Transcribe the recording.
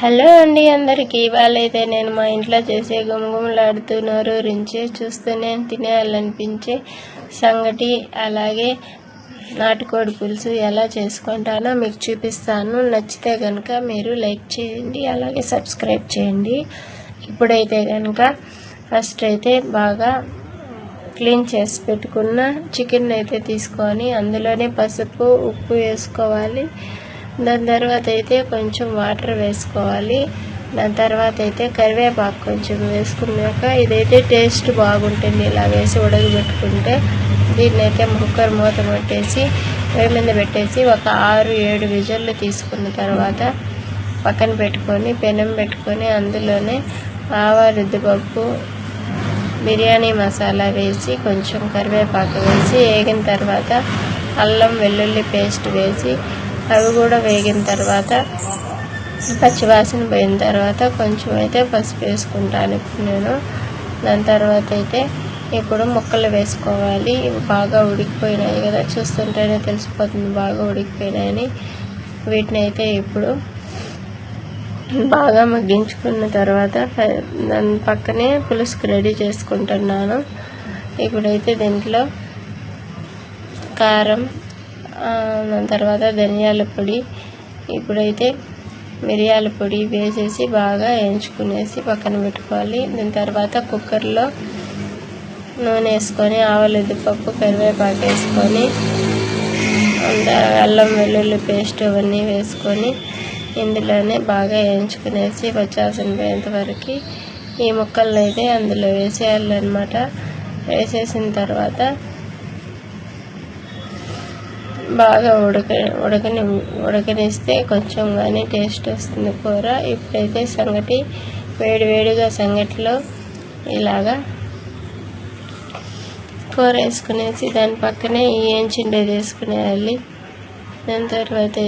Hello అండి అందరికీ. ఇవాళైతే నేను మా ఇంట్లో చేసే గుమగుమలాడుతూ నోరూరించే చూస్తూనే తినేయాలనిపించే సంగటి అలాగే నాటుకోడి పులుసు ఎలా చేసుకుంటానో మీకు చూపిస్తాను. నచ్చితే కనుక మీరు లైక్ చేయండి, అలాగే సబ్స్క్రైబ్ చేయండి. ఇప్పుడైతే కనుక ఫస్ట్ అయితే బాగా క్లీన్ చేసి పెట్టుకున్న చికెన్ అయితే తీసుకొని అందులోనే పసుపు ఉప్పు వేసుకోవాలి. దాని తర్వాత అయితే కొంచెం వాటర్ వేసుకోవాలి. దాని తర్వాత అయితే కరివేపాకు కొంచెం వేసుకున్నాక ఇదైతే టేస్ట్ బాగుంటుంది. ఇలా వేసి ఉడకబెట్టుకుంటే దీన్ని అయితే కుక్కర్ మూత పెట్టేసి పొయ్యి మీద పెట్టేసి ఒక 6-7 విజిల్లు తీసుకున్న తర్వాత పక్కన పెట్టుకొని పెనం పెట్టుకొని అందులోనే ఆవాలు, ఉద్దిపప్పు, బిర్యానీ మసాలా వేసి కొంచెం కరివేపాకు వేసి వేగిన తర్వాత అల్లం వెల్లుల్లి పేస్ట్ వేసి అవి కూడా వేగిన తర్వాత పచ్చివాసన పోయిన తర్వాత కొంచెం అయితే పసుపు వేసుకుంటాను ఇప్పుడు నేను. దాని తర్వాత అయితే ఇప్పుడు ముక్కలు వేసుకోవాలి. ఇవి బాగా ఉడికిపోయినాయి కదా, చూస్తుంటేనే తెలిసిపోతుంది బాగా ఉడికిపోయినాయని. వీటిని అయితే ఇప్పుడు బాగా మగ్గించుకున్న తర్వాత దాని పక్కనే పులుసుకు రెడీ చేసుకుంటున్నాను. ఇప్పుడైతే దీంట్లో కారం, దాని తర్వాత ధనియాల పొడి, ఇప్పుడైతే మిరియాల పొడి వేసేసి బాగా వేయించుకునేసి పక్కన పెట్టుకోవాలి. దాని తర్వాత కుక్కర్లో నూనె వేసుకొని ఆవాలు, ఉద్దిపప్పు, కరివేపాకు వేసుకొని అల్లం వెల్లుల్లి పేస్ట్ అవన్నీ వేసుకొని ఇందులోనే బాగా వేయించుకునేసి పచ్చివాసన పోయేంత వరకు ఈ ముక్కలను అయితే అందులో వేసేయాలన్నమాట. వేసేసిన తర్వాత బాగా ఉడకనిస్తే కొంచెం కానీ టేస్ట్ వస్తుంది కూర. ఇప్పుడైతే సంగటి వేడివేడిగా సంగటిలో ఇలాగా కూర వేసుకునేసి దాని పక్కనే వేయించిండేది వేసుకునేయాలి. దాని తర్వాత